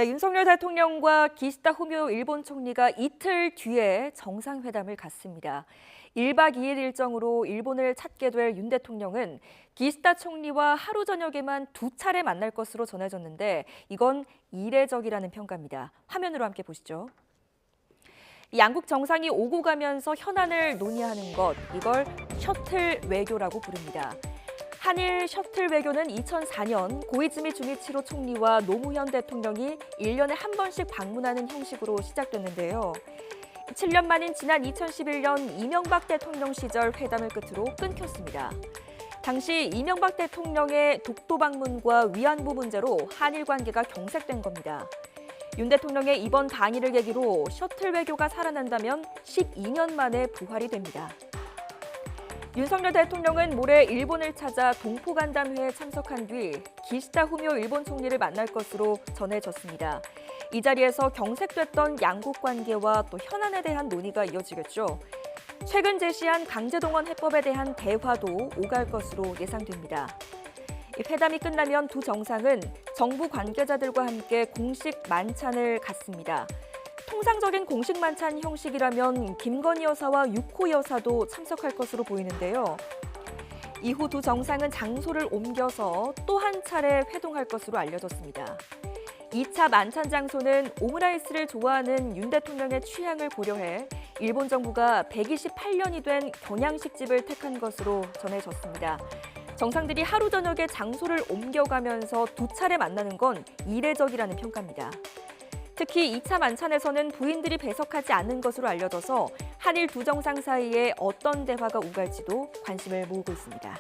네, 윤석열 대통령과 기시다 후미오 일본 총리가 이틀 뒤에 정상회담을 갖습니다. 1박 2일 일정으로 일본을 찾게 될 윤 대통령은 기시다 총리와 하루 저녁에만 2차례 만날 것으로 전해졌는데 이건 이례적이라는 평가입니다. 화면으로 함께 보시죠. 양국 정상이 오고 가면서 현안을 논의하는 것, 이걸 셔틀 외교라고 부릅니다. 한일 셔틀 외교는 2004년 고이즈미 주니치로 총리와 노무현 대통령이 1년에 한 번씩 방문하는 형식으로 시작됐는데요. 7년 만인 지난 2011년 이명박 대통령 시절 회담을 끝으로 끊겼습니다. 당시 이명박 대통령의 독도 방문과 위안부 문제로 한일 관계가 경색된 겁니다. 윤 대통령의 이번 방일을 계기로 셔틀 외교가 살아난다면 12년 만에 부활이 됩니다. 윤석열 대통령은 모레 일본을 찾아 동포간담회에 참석한 뒤 기시다 후미오 일본 총리를 만날 것으로 전해졌습니다. 이 자리에서 경색됐던 양국 관계와 또 현안에 대한 논의가 이어지겠죠. 최근 제시한 강제동원 해법에 대한 대화도 오갈 것으로 예상됩니다. 회담이 끝나면 두 정상은 정부 관계자들과 함께 공식 만찬을 갖습니다. 통상적인 공식 만찬 형식이라면 김건희 여사와 유코 여사도 참석할 것으로 보이는데요. 이후 두 정상은 장소를 옮겨서 또 한 차례 회동할 것으로 알려졌습니다. 2차 만찬 장소는 오므라이스를 좋아하는 윤 대통령의 취향을 고려해 일본 정부가 128년이 된 경양식집을 택한 것으로 전해졌습니다. 정상들이 하루 저녁에 장소를 옮겨가면서 2차례 만나는 건 이례적이라는 평가입니다. 특히 2차 만찬에서는 부인들이 배석하지 않는 것으로 알려져서 한일 두 정상 사이에 어떤 대화가 오갈지도 관심을 모으고 있습니다.